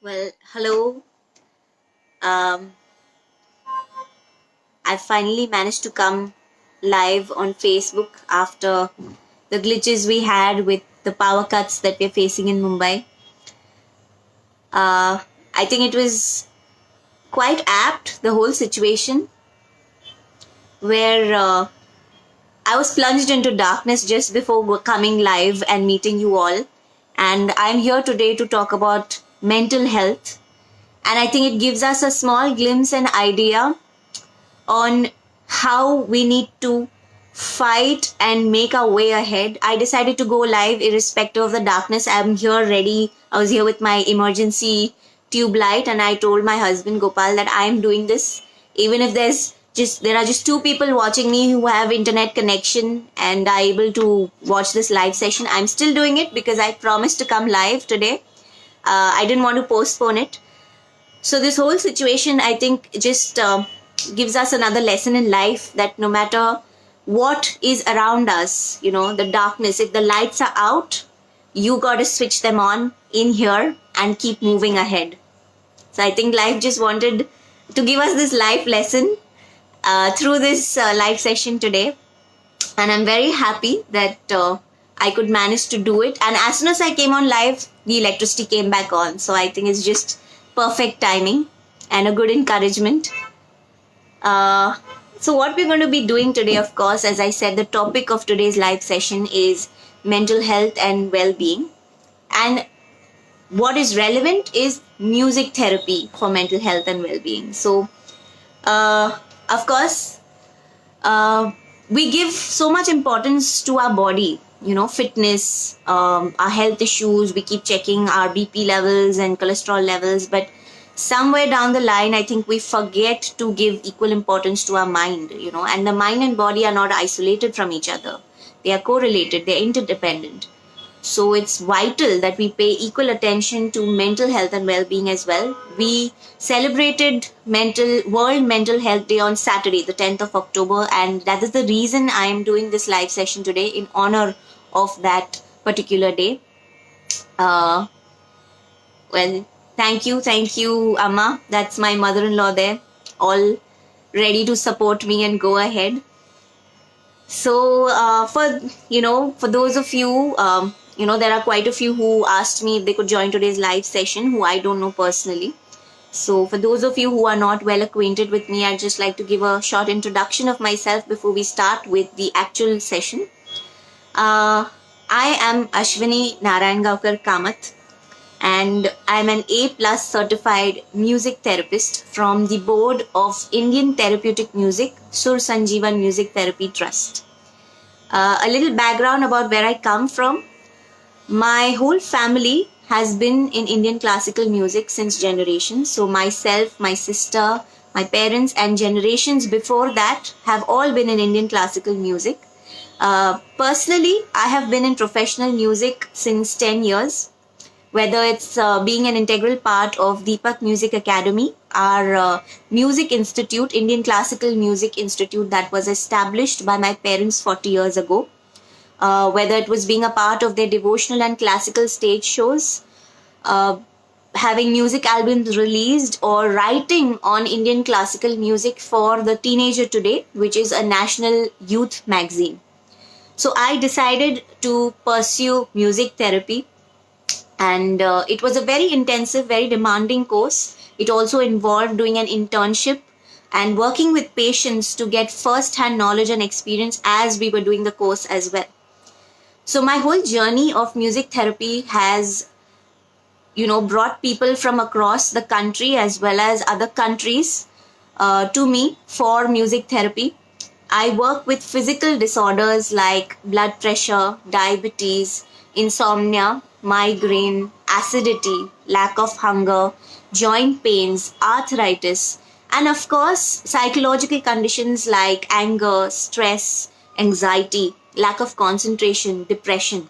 Well, hello. Um, I finally managed to come live on Facebook after the glitches we had with the power cuts that we're facing in Mumbai. I think it was quite apt, the whole situation, where I was plunged into darkness just before coming live and meeting you all. And I'm here today to talk about mental health. And I think it gives us a small glimpse and idea on how we need to fight and make our way ahead. I decided to go live irrespective of the darkness. I'm here ready. I was here with my emergency tube light and I told my husband Gopal that I'm doing this even if there are just two people watching me who have internet connection and are able to watch this live session. I'm still doing it because I promised to come live today. I didn't want to postpone it. So this whole situation, I think, just gives us another lesson in life that no matter what is around us, the darkness, if the lights are out, you got to switch them on in here and keep moving ahead. So I think life just wanted to give us this life lesson through this live session today. And I'm very happy that I could manage to do it. And as soon as I came on live, the electricity came back on. So I think it's just perfect timing and a good encouragement. So what we're going to be doing today, of course, as I said, the topic of today's live session is mental health and well-being. And what is relevant is music therapy for mental health and well-being. So, of course, we give so much importance to our body, fitness, our health issues. We keep checking our BP levels and cholesterol levels, but somewhere down the line, I think we forget to give equal importance to our mind, and the mind and body are not isolated from each other. They are correlated, they're interdependent. So it's vital that we pay equal attention to mental health and well-being as well. We celebrated World Mental Health Day on Saturday, the 10th of October, and that is the reason I am doing this live session today in honor of that particular day. Well, thank you, Amma. That's my mother-in-law there, all ready to support me and go ahead. So, for those of you, there are quite a few who asked me if they could join today's live session, who I don't know personally. So, for those of you who are not well acquainted with me, I'd just like to give a short introduction of myself before we start with the actual session. I am Ashwini Narayangaonkar Kamath, and I'm an A+ certified music therapist from the board of Indian Therapeutic Music, Sur Sanjeevan Music Therapy Trust. A little background about where I come from. My whole family has been in Indian classical music since generations. So myself, my sister, my parents and generations before that have all been in Indian classical music. Personally, I have been in professional music since 10 years. Whether it's being an integral part of Deepak Music Academy, our music institute, Indian Classical Music Institute that was established by my parents 40 years ago, whether it was being a part of their devotional and classical stage shows, having music albums released, or writing on Indian classical music for the Teenager Today, which is a national youth magazine. So I decided to pursue music therapy, and it was a very intensive, very demanding course. It also involved doing an internship and working with patients to get first-hand knowledge and experience as we were doing the course as well. So my whole journey of music therapy has, brought people from across the country as well as other countries to me for music therapy. I work with physical disorders like blood pressure, diabetes, insomnia, migraine, acidity, lack of hunger, joint pains, arthritis, and of course, psychological conditions like anger, stress, anxiety, lack of concentration, depression.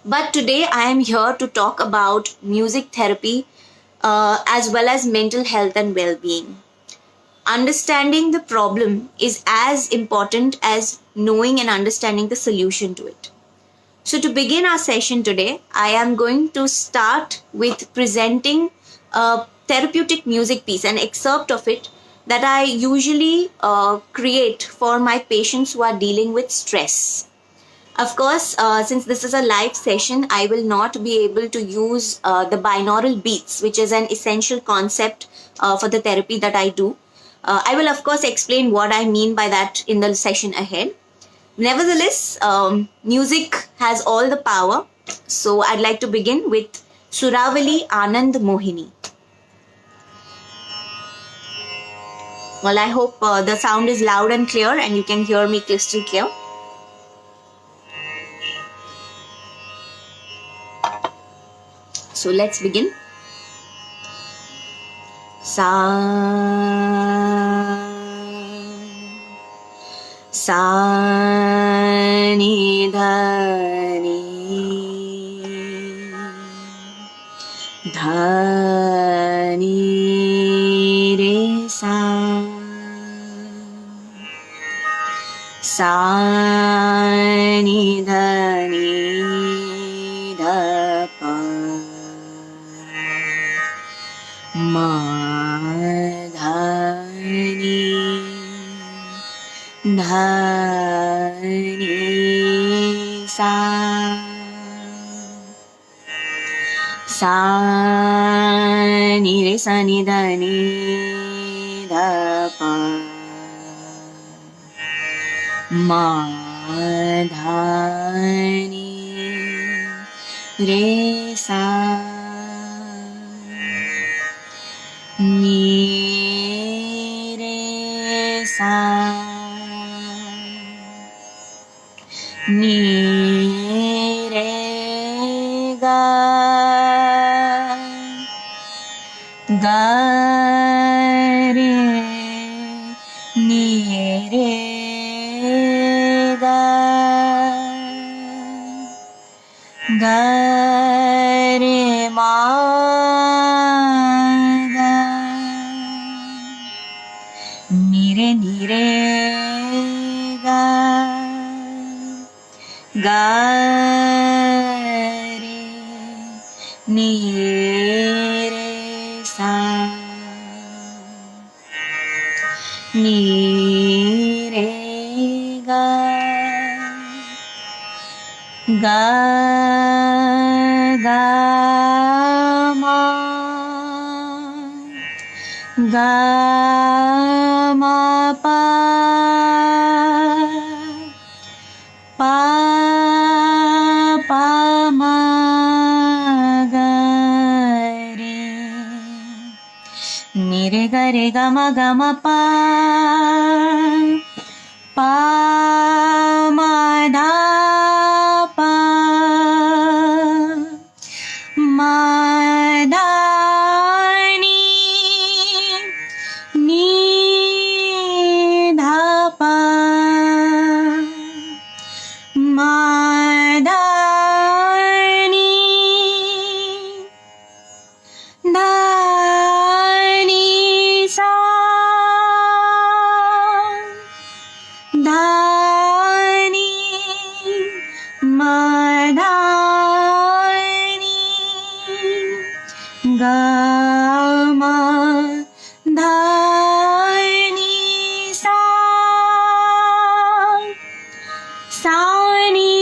But today I am here to talk about music therapy as well as mental health and well-being. Understanding the problem is as important as knowing and understanding the solution to it. So to begin our session today, I am going to start with presenting a therapeutic music piece, an excerpt of it that I usually create for my patients who are dealing with stress. Of course, since this is a live session, I will not be able to use the binaural beats, which is an essential concept for the therapy that I do. I will, of course, explain what I mean by that in the session ahead. Nevertheless, music has all the power. So I'd like to begin with Suravali Anand Mohini. Well, I hope the sound is loud and clear and you can hear me crystal clear. So let's begin. Sa ni dha ni dha ni re sa ni dha ni dha pa ma dha ni sa ni re sa ni dha pa ma dha ni re sa ni re sa ni re ga re ni re ga re ma ga ni re ga re ni re sa ni re ga ma pa ma ga re ni re ga ma pa ma dha pa ma dha ni dha pa ma dha ni sa dha ni ma dha ni ga ma dha ni sa ni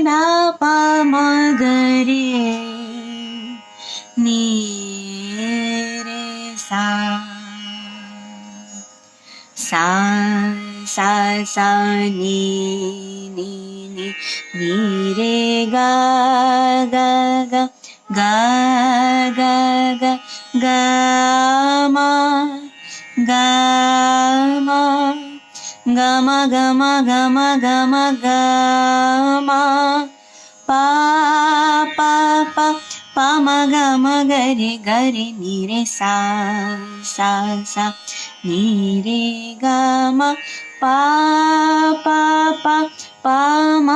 dha pa ma ga re ni re sa ni re ga ma pa ma ga re ni re sa ni re ga ma pa ma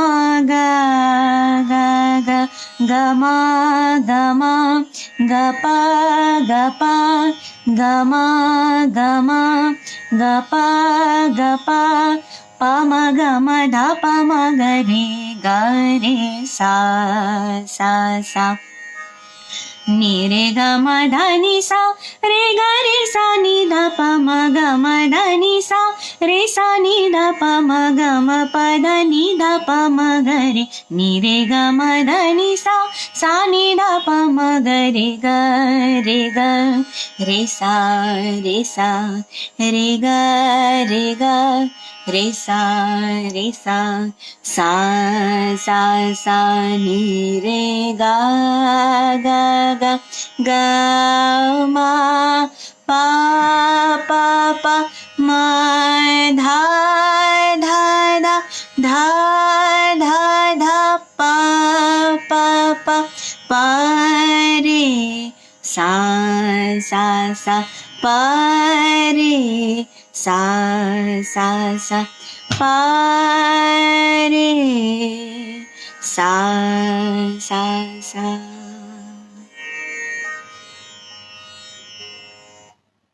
ga ma ga pa ga ma ga pa pa ma dha pa ma ga re ga re sa sa sa. Ni re ga ma dha ni sa re ga re sa ni dha pa ma ga ma dha ni sa re sa ni dha pa ma ga ma pa dha ni dha pa ma ga re. Ni re ga ma dha ni sa ni dha pa ma ga re sa re ga re sa sa ni re ga ga ma pa pa pa ma dha dha dha dha dha dha pa pa pa pa re sa pa re sa pa re sa sa.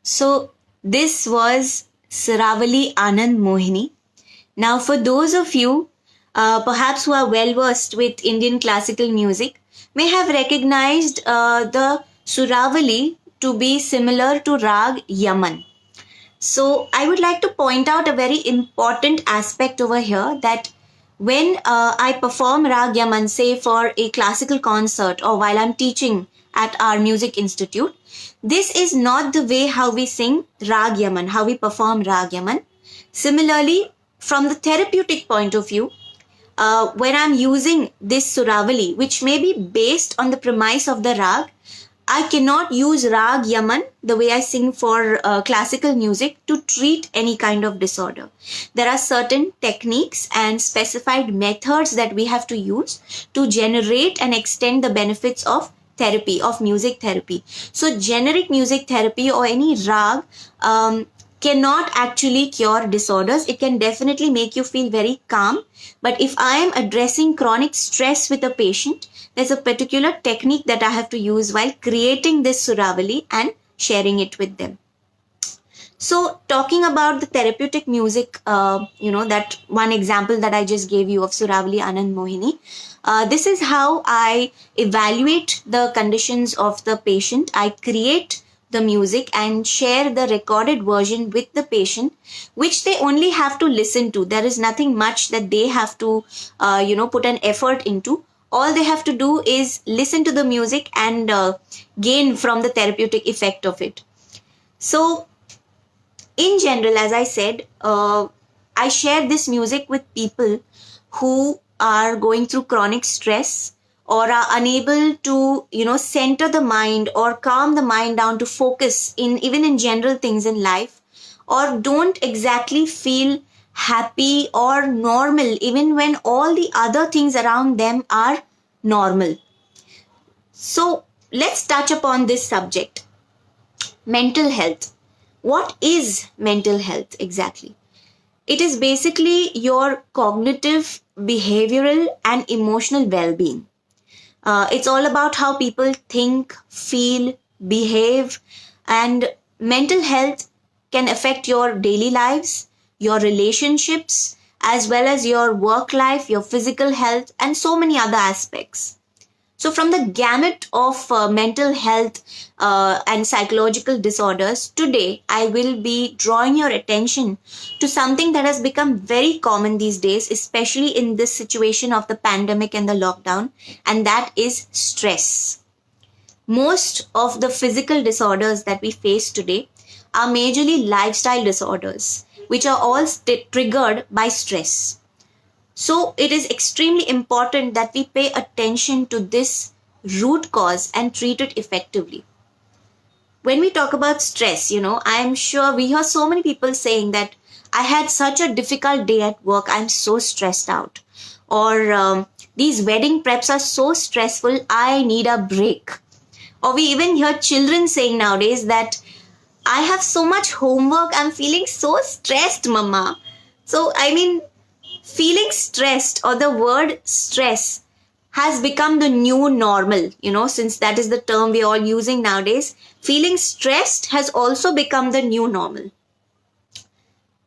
So this was Suravali Anand Mohini. Now for those of you perhaps who are well versed with Indian classical music may have recognized the Suravali to be similar to Rag Yaman. So I would like to point out a very important aspect over here, that when I perform Rag Yaman, say for a classical concert or while I'm teaching at our music institute, this is not the way how we sing Rag Yaman, how we perform Rag Yaman. Similarly, from the therapeutic point of view, when I'm using this Suravali, which may be based on the premise of the Rag, I cannot use Rag Yaman the way I sing for classical music to treat any kind of disorder. There are certain techniques and specified methods that we have to use to generate and extend the benefits of therapy, of music therapy. So generic music therapy or any Rag cannot actually cure disorders. It can definitely make you feel very calm. But if I am addressing chronic stress with a patient, there's a particular technique that I have to use while creating this Suravali and sharing it with them. So talking about the therapeutic music, that one example that I just gave you of Suravali Anand Mohini, this is how I evaluate the conditions of the patient. I create the music and share the recorded version with the patient, which they only have to listen to. There is nothing much that they have to, put an effort into. All they have to do is listen to the music and gain from the therapeutic effect of it. So in general, as I said, I share this music with people who are going through chronic stress or are unable to, center the mind or calm the mind down to focus even in general things in life, or don't exactly feel happy or normal even when all the other things around them are normal. So let's touch upon this subject. Mental health. What is mental health exactly? It is basically your cognitive, behavioral and emotional well-being. It's all about how people think, feel, behave, and mental health can affect your daily lives, your relationships, as well as your work life, your physical health, and so many other aspects. So from the gamut of mental health and psychological disorders, today I will be drawing your attention to something that has become very common these days, especially in this situation of the pandemic and the lockdown, and that is stress. Most of the physical disorders that we face today are majorly lifestyle disorders, which are all triggered by stress. So it is extremely important that we pay attention to this root cause and treat it effectively. When we talk about stress, I am sure we hear so many people saying that I had such a difficult day at work, I'm so stressed out. Or these wedding preps are so stressful, I need a break. Or we even hear children saying nowadays that I have so much homework, I'm feeling so stressed, mama. So feeling stressed, or the word stress, has become the new normal, since that is the term we are all using nowadays. Feeling stressed has also become the new normal.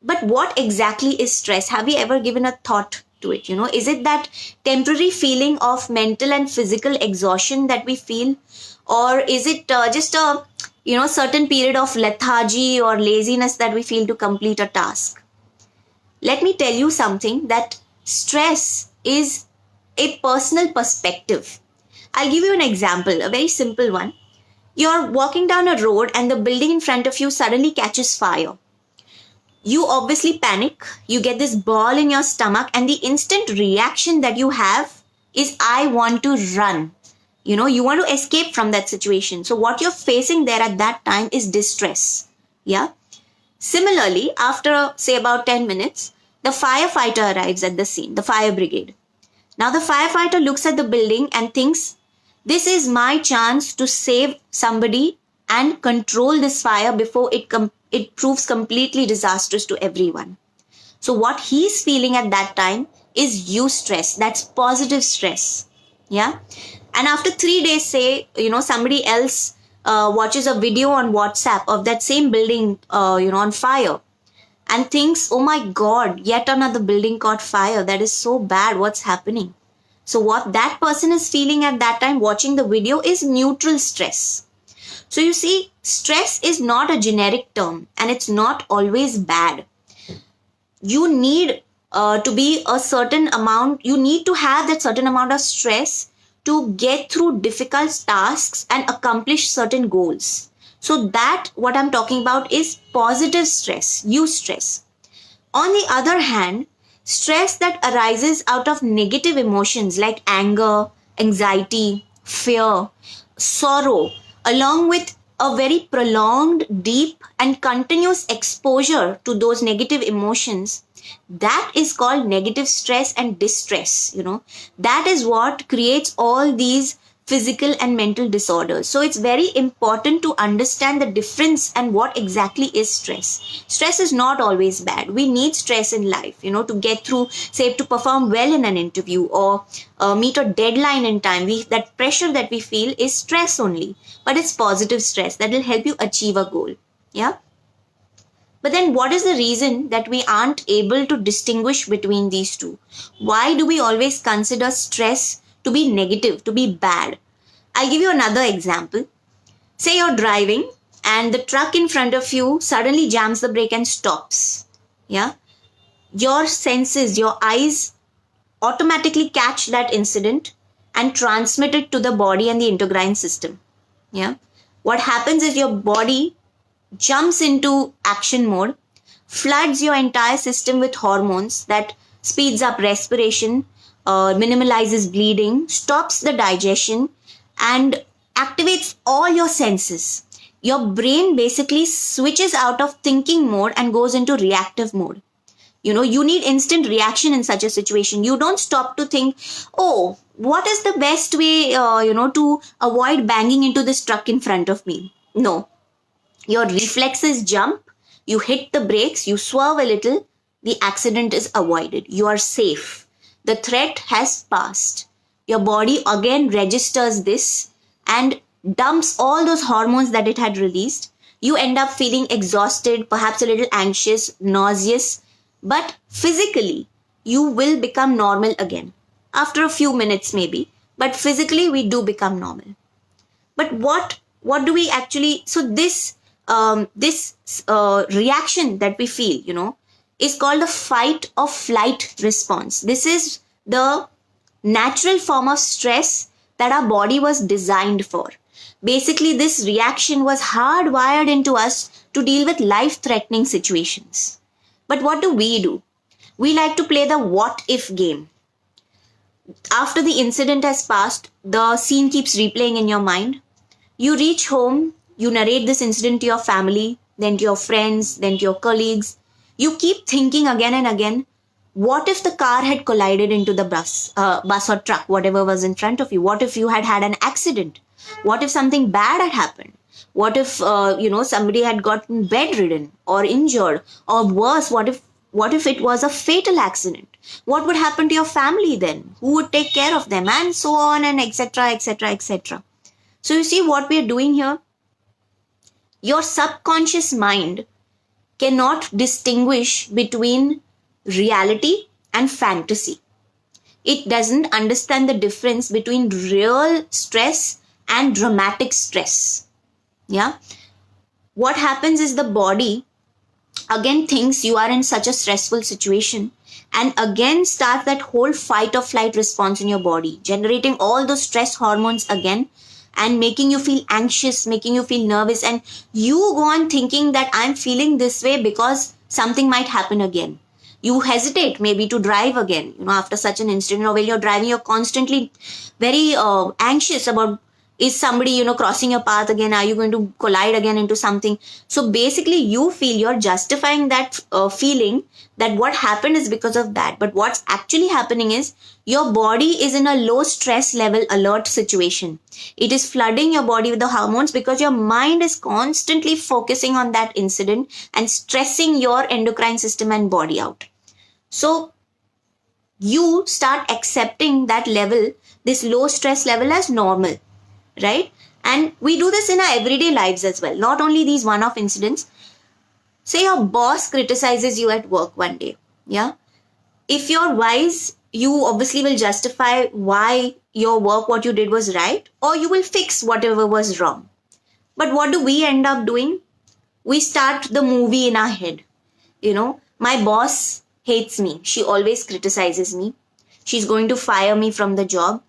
But what exactly is stress? Have you ever given a thought to it? Is it that temporary feeling of mental and physical exhaustion that we feel, or is it just a certain period of lethargy or laziness that we feel to complete a task? Let me tell you something, that stress is a personal perspective. I'll give you an example, a very simple one. You're walking down a road and the building in front of you suddenly catches fire. You obviously panic, you get this ball in your stomach, and the instant reaction that you have is, I want to run. You want to escape from that situation. So what you're facing there at that time is distress. Yeah. Similarly, after say about 10 minutes, the firefighter arrives at the scene, the fire brigade. Now the firefighter looks at the building and thinks, this is my chance to save somebody and control this fire before it proves completely disastrous to everyone. So what he's feeling at that time is eustress. That's positive stress. Yeah. And after 3 days, say, somebody else watches a video on WhatsApp of that same building, on fire, and thinks, oh my God, yet another building caught fire. That is so bad. What's happening? So what that person is feeling at that time watching the video is neutral stress. So you see, stress is not a generic term and it's not always bad. You need to be a certain amount, you need to have that certain amount of stress to get through difficult tasks and accomplish certain goals. So that, what I'm talking about, is positive stress, eustress. On the other hand, stress that arises out of negative emotions like anger, anxiety, fear, sorrow, along with a very prolonged, deep, and continuous exposure to those negative emotions, that is called negative stress and distress. That is what creates all these physical and mental disorders. So it's very important to understand the difference and what exactly is stress. Stress is not always bad. We need stress in life, to get through, say, to perform well in an interview or meet a deadline in time. That pressure that we feel is stress only, but it's positive stress that will help you achieve a goal. Yeah. But then what is the reason that we aren't able to distinguish between these two? Why do we always consider stress to be negative, to be bad? I'll give you another example. Say you're driving and the truck in front of you suddenly jams the brake and stops. Yeah. Your senses, your eyes automatically catch that incident and transmit it to the body and the endocrine system. Yeah. What happens is your body jumps into action mode, floods your entire system with hormones that speeds up respiration, minimalizes bleeding, stops the digestion, and activates all your senses. Your brain basically switches out of thinking mode and goes into reactive mode. You need instant reaction in such a situation. You don't stop to think, oh, what is the best way, to avoid banging into this truck in front of me? No. Your reflexes jump, you hit the brakes, you swerve a little, the accident is avoided. You are safe. The threat has passed. Your body again registers this and dumps all those hormones that it had released. You end up feeling exhausted, perhaps a little anxious, nauseous, but physically, you will become normal again. After a few minutes maybe, but physically we do become normal. But what do we actually, so this reaction that we feel, is called the fight or flight response. This is the natural form of stress that our body was designed for. Basically, this reaction was hardwired into us to deal with life-threatening situations. But what do? We like to play the what if game. After the incident has passed, the scene keeps replaying in your mind. You reach home, you narrate this incident to your family, then to your friends, then to your colleagues. You keep thinking again and again, what if the car had collided into the bus or truck, whatever was in front of you? What if you had an accident? What if something bad had happened? What if, somebody had gotten bedridden or injured? Or worse, what if it was a fatal accident? What would happen to your family then? Who would take care of them? And so on and etc., etc., etc. So you see what we are doing here? Your subconscious mind cannot distinguish between reality and fantasy. it doesn't understand the difference between real stress and dramatic stress. Yeah. What happens is the body again thinks you are in such a stressful situation and again starts that whole fight or flight response in your body, generating all those stress hormones again and making you feel anxious, making you feel nervous, and you go on thinking that I'm feeling this way because something might happen again. You hesitate maybe to drive again, after such an incident, or while you're driving, you're constantly very anxious about, is somebody crossing your path again, are you going to collide again into something. So basically you feel you're justifying that feeling, that what happened is because of that, but what's actually happening is your body is in a low stress level alert situation. It is flooding your body with the hormones because your mind is constantly focusing on that incident and stressing your endocrine system and body out. So you start accepting that level, this low stress level, as normal, right? And we do this in our everyday lives as well, not only these one-off incidents. Say your boss criticizes you at work one day. Yeah. If you're wise, you obviously will justify why your work, what you did was right, or you will fix whatever was wrong. But what do we end up doing? We start the movie in our head. My boss hates me. She always criticizes me. She's going to fire me from the job.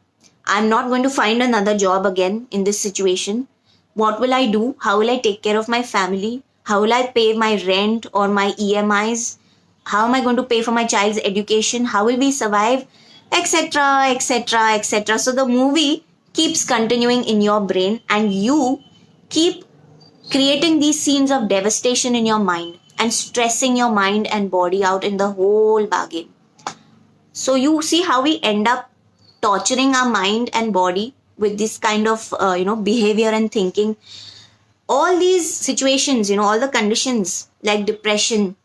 I'm not going to find another job again in this situation. What will I do? How will I take care of my family? How will I pay my rent or my EMIs? How am I going to pay for my child's education? How will we survive? Etc., etc., etc. So the movie keeps continuing in your brain and you keep creating these scenes of devastation in your mind and stressing your mind and body out in the whole bargain. So you see how we end up torturing our mind and body with this kind of behavior and thinking. All these situations, all the conditions like depression,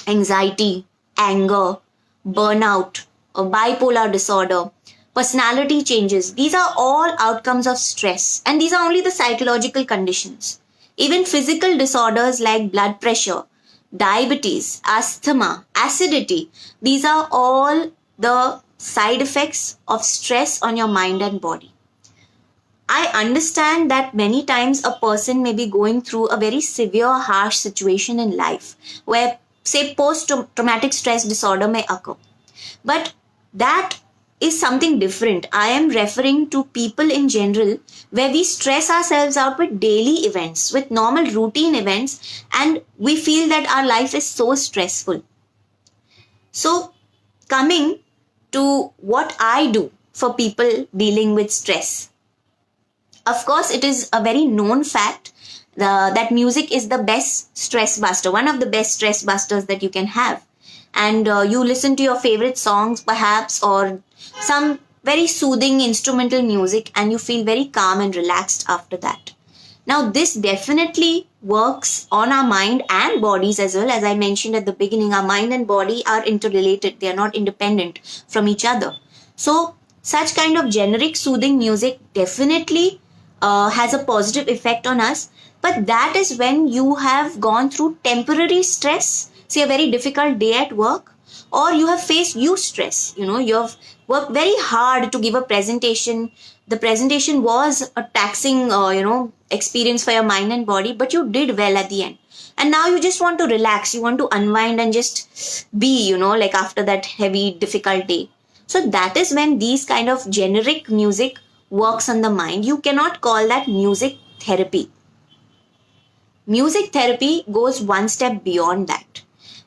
anxiety, anger, burnout, or bipolar disorder, personality changes, these are all outcomes of stress, and these are only the psychological conditions. Even physical disorders like blood pressure, diabetes, asthma, acidity, these are all the side effects of stress on your mind and body. I understand that many times a person may be going through a very severe, harsh situation in life where, say, post-traumatic stress disorder may occur. But that is something different. I am referring to people in general where we stress ourselves out with daily events, with normal routine events, and we feel that our life is so stressful. So, coming to what I do for people dealing with stress. Of course, it is a very known fact that music is the best stress buster, one of the best stress busters that you can have. And you listen to your favorite songs perhaps, or some very soothing instrumental music, and you feel very calm and relaxed after that. Now, this definitely works on our mind and bodies as well. As I mentioned at the beginning, our mind and body are interrelated. They are not independent from each other. So, such kind of generic soothing music definitely has a positive effect on us. But that is when you have gone through temporary stress, say a very difficult day at work, or you have faced huge stress. You have worked very hard to give a presentation. The presentation was a taxing, experience for your mind and body, but you did well at the end. And now you just want to relax. You want to unwind and just be, like after that heavy, difficult day. So that is when these kind of generic music works on the mind. You cannot call that music therapy. Music therapy goes one step beyond that.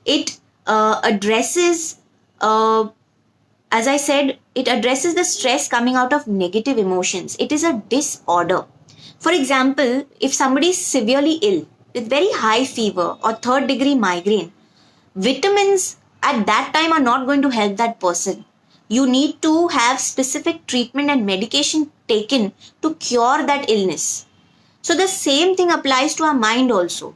It addresses, as I said, it addresses the stress coming out of negative emotions. It is a disorder. For example, if somebody is severely ill with very high fever or third degree migraine, vitamins at that time are not going to help that person. You need to have specific treatment and medication taken to cure that illness. So the same thing applies to our mind also.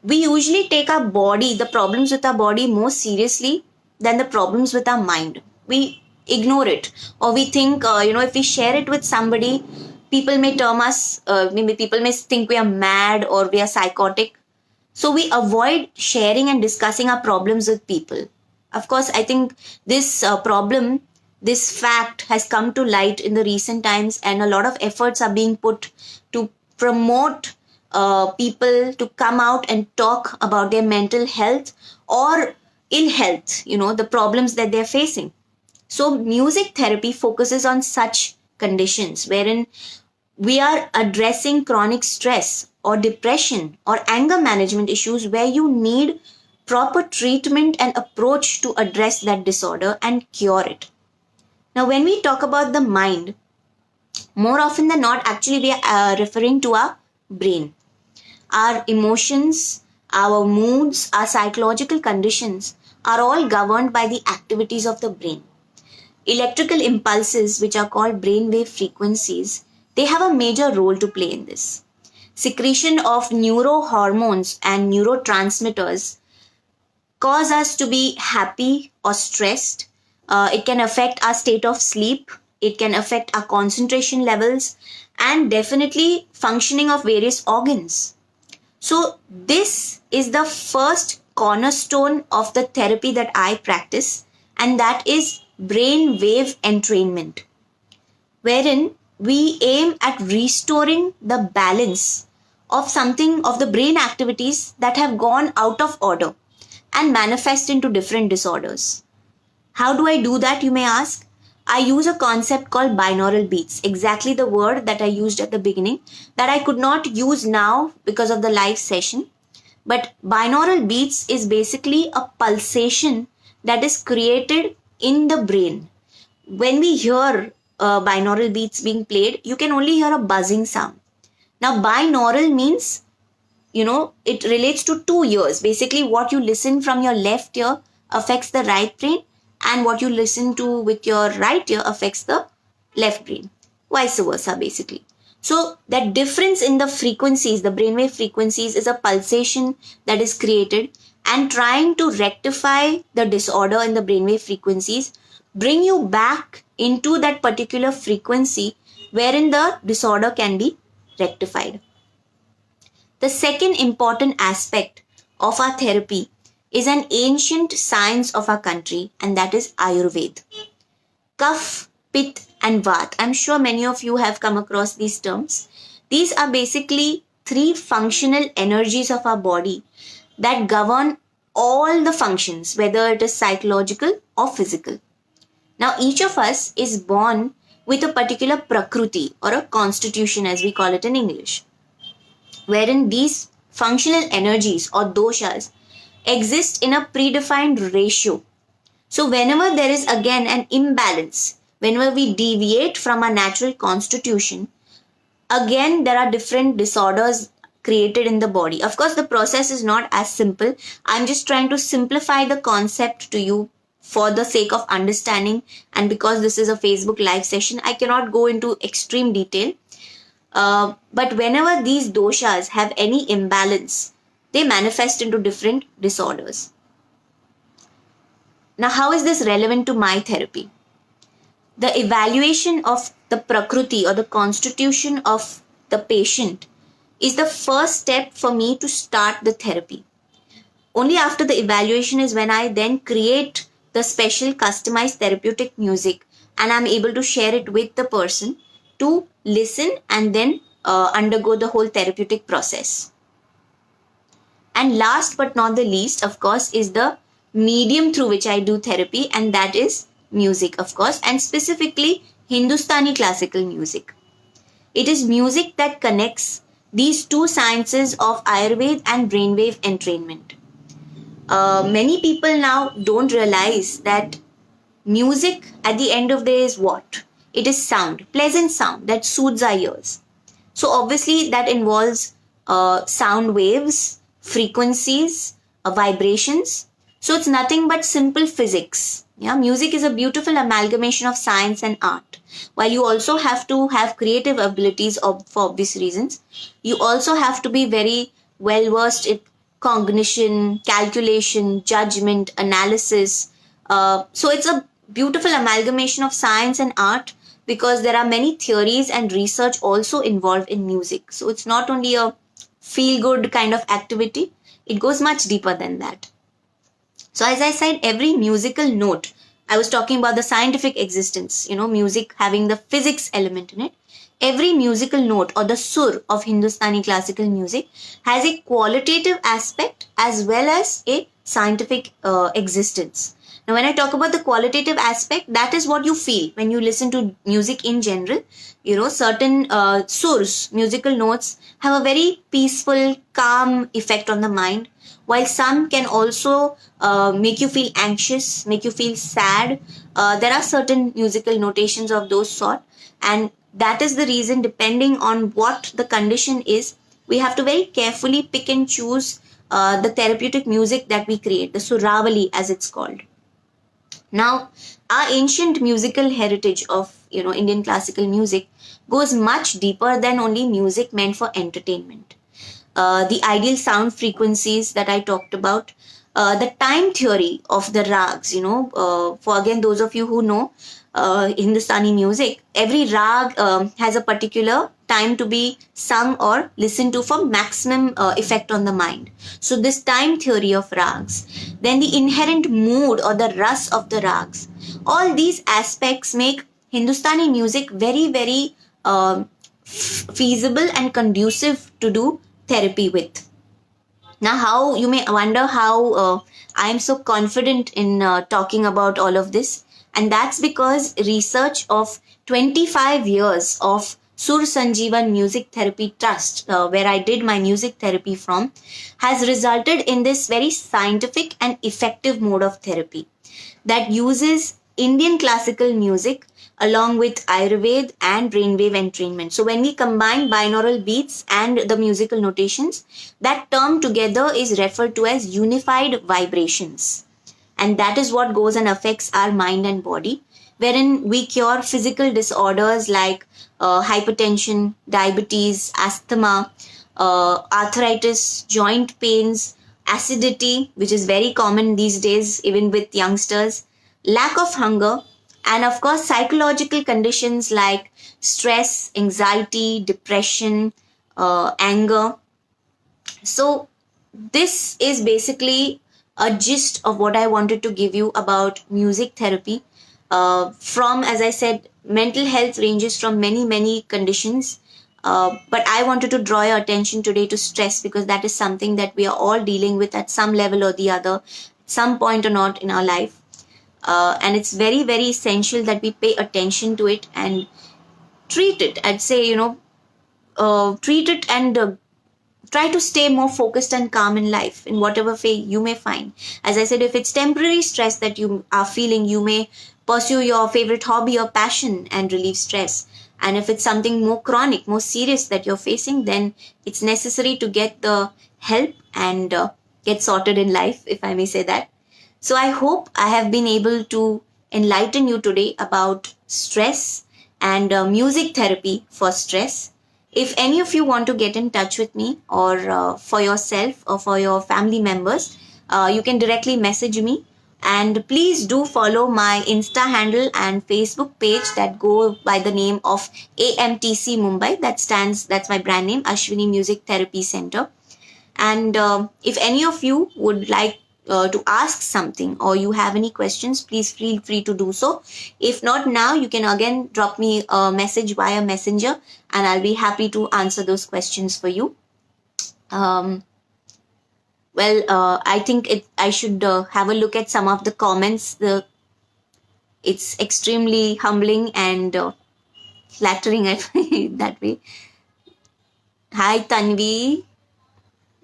We usually take our body, the problems with our body more seriously than the problems with our mind. We ignore it, or we think, if we share it with somebody, people may term us, maybe people may think we are mad or we are psychotic. So we avoid sharing and discussing our problems with people. Of course, I think this problem This fact has come to light in the recent times, and a lot of efforts are being put to promote people to come out and talk about their mental health or ill health, the problems that they're facing. So, music therapy focuses on such conditions wherein we are addressing chronic stress or depression or anger management issues where you need proper treatment and approach to address that disorder and cure it. Now, when we talk about the mind, more often than not, actually, we are referring to our brain. Our emotions, our moods, our psychological conditions are all governed by the activities of the brain. Electrical impulses, which are called brainwave frequencies, they have a major role to play in this. Secretion of neurohormones and neurotransmitters cause us to be happy or stressed. It can affect our state of sleep. It can affect our concentration levels and definitely functioning of various organs. So, this is the first cornerstone of the therapy that I practice, and that is brain wave entrainment, wherein we aim at restoring the balance of something of the brain activities that have gone out of order and manifest into different disorders. How do I do that, you may ask? I use a concept called binaural beats, exactly the word that I used at the beginning, that I could not use now because of the live session. But binaural beats is basically a pulsation that is created in the brain. When we hear binaural beats being played, you can only hear a buzzing sound. Now, binaural means, it relates to two ears. Basically, what you listen from your left ear affects the right brain, and what you listen to with your right ear affects the left brain. Vice versa, basically. So, that difference in the frequencies, the brainwave frequencies, is a pulsation that is created, and trying to rectify the disorder in the brainwave frequencies, bring you back into that particular frequency wherein the disorder can be rectified. The second important aspect of our therapy is an ancient science of our country, and that is Ayurveda. Kapha, Pitta, and Vata. I'm sure many of you have come across these terms. These are basically three functional energies of our body that govern all the functions, whether it is psychological or physical. Now, each of us is born with a particular prakruti or a constitution, as we call it in English, wherein these functional energies or doshas exist in a predefined ratio. So, whenever there is again an imbalance, whenever we deviate from our natural constitution, again there are different disorders created in the body. Of course, the process is not as simple. I'm just trying to simplify the concept to you for the sake of understanding, and because this is a Facebook live session, I cannot go into extreme detail. But whenever these doshas have any imbalance, they manifest into different disorders. Now, how is this relevant to my therapy? The evaluation of the prakruti or the constitution of the patient is the first step for me to start the therapy. Only after the evaluation is when I then create the special customized therapeutic music, and I'm able to share it with the person to listen and then undergo the whole therapeutic process. And last but not the least, of course, is the medium through which I do therapy, and that is music, of course, and specifically Hindustani classical music. It is music that connects these two sciences of Ayurveda and brainwave entrainment. Many people now don't realize that music at the end of the day is what? It is sound, pleasant sound that soothes our ears. So obviously that involves sound waves, frequencies, vibrations. So it's nothing but simple physics. Yeah, music is a beautiful amalgamation of science and art. While you also have to have creative abilities for obvious reasons, you also have to be very well versed in cognition, calculation, judgment, analysis. So it's a beautiful amalgamation of science and art, because there are many theories and research also involved in music. So it's not only a feel good kind of activity, it goes much deeper than that. So, as I said, every musical note I was talking about the scientific existence, music having the physics element in it. Every musical note or the sur of Hindustani classical music has a qualitative aspect as well as a scientific existence. Now, when I talk about the qualitative aspect, that is what you feel when you listen to music in general. Certain surs, musical notes, have a very peaceful, calm effect on the mind, while some can also make you feel anxious, make you feel sad. There are certain musical notations of those sort, and that is the reason, depending on what the condition is, we have to very carefully pick and choose the therapeutic music that we create, the Suravali as it's called. Now, our ancient musical heritage of Indian classical music goes much deeper than only music meant for entertainment. The ideal sound frequencies that I talked about, the time theory of the rags, for again those of you who know Hindustani music, every rag has a particular time to be sung or listened to for maximum effect on the mind. So this time theory of rags, then the inherent mood or the ras of the rags, all these aspects make Hindustani music very, very feasible and conducive to do therapy with. Now, how you may wonder how I am so confident in talking about all of this, and that's because research of 25 years of Sur Sanjeevan Music Therapy Trust, where I did my music therapy from, has resulted in this very scientific and effective mode of therapy that uses Indian classical music along with Ayurveda and brainwave entrainment. So when we combine binaural beats and the musical notations, that term together is referred to as unified vibrations. And that is what goes and affects our mind and body, wherein we cure physical disorders like hypertension, diabetes, asthma, arthritis, joint pains, acidity, which is very common these days, even with youngsters, lack of hunger, and of course, psychological conditions like stress, anxiety, depression, anger. So, this is basically a gist of what I wanted to give you about music therapy. From, as I said, mental health ranges from many, many conditions. But I wanted to draw your attention today to stress because that is something that we are all dealing with at some level or the other, some point or not in our life. And it's very, very essential that we pay attention to it and treat it. I'd say, treat it and try to stay more focused and calm in life in whatever way you may find. As I said, if it's temporary stress that you are feeling, you may pursue your favorite hobby or passion and relieve stress. And if it's something more chronic, more serious that you're facing, then it's necessary to get the help and get sorted in life, if I may say that. So I hope I have been able to enlighten you today about stress and music therapy for stress. If any of you want to get in touch with me or for yourself or for your family members, you can directly message me. And please do follow my Insta handle and Facebook page that go by the name of AMTC Mumbai. That's my brand name, Ashwini Music Therapy Center. And if any of you would like to ask something or you have any questions, please feel free to do so. If not now, you can again drop me a message via Messenger and I'll be happy to answer those questions for you. I think I should have a look at some of the comments. It's extremely humbling and flattering, I find that way. Hi, Tanvi.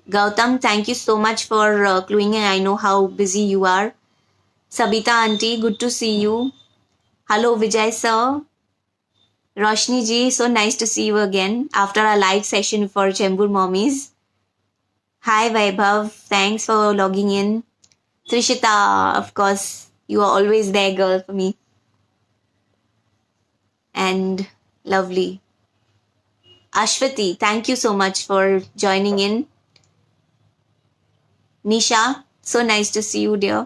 Gautam, thank you so much for cluing in. I know how busy you are. Sabita auntie, good to see you. Hello, Vijay sir. Roshni ji, so nice to see you again after our live session for Chembur Mommies. Hi, Vaibhav. Thanks for logging in. Trishita, of course, you are always there, girl, for me. And lovely. Ashwati, thank you so much for joining in. Nisha, so nice to see you, dear.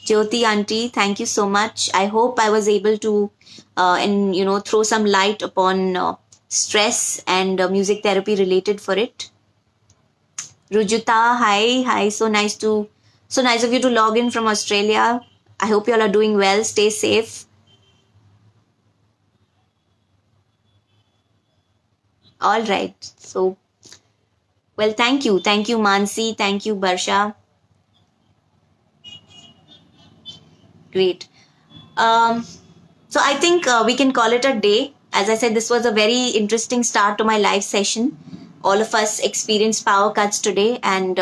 Jyoti auntie, thank you so much. I hope I was able to throw some light upon stress and music therapy related for it. Rujuta, hi, so nice of you to log in from Australia. I hope you all are doing well. Stay safe. All right. So, well, thank you. Thank you, Mansi. Thank you, Barsha. Great. Um, so I think we can call it a day. As I said, this was a very interesting start to my live session. All of us experienced power cuts today, and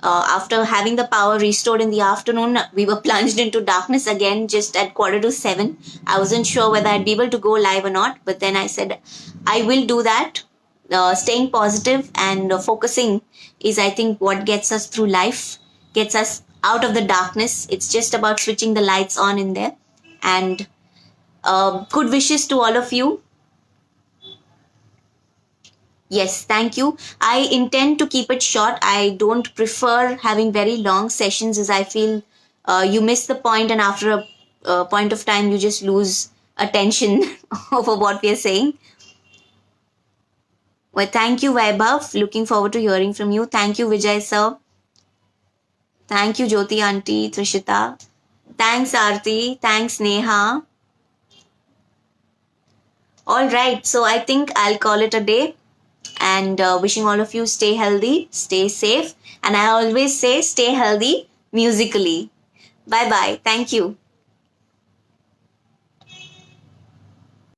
after having the power restored in the afternoon, we were plunged into darkness again just at 6:45. I wasn't sure whether I'd be able to go live or not, but then I said I will do that. Staying positive and focusing is, I think, what gets us through life, gets us out of the darkness. It's just about switching the lights on in there. And good wishes to all of you. Yes, thank you. I intend to keep it short. I don't prefer having very long sessions, as I feel you miss the point, and after a point of time, you just lose attention over what we are saying. Well, thank you, Vaibhav. Looking forward to hearing from you. Thank you, Vijay sir. Thank you, Jyoti auntie, Trishita. Thanks, Aarti. Thanks, Neha. All right, so I think I'll call it a day, and wishing all of you stay healthy, stay safe, and I always say stay healthy musically. Bye bye. Thank you.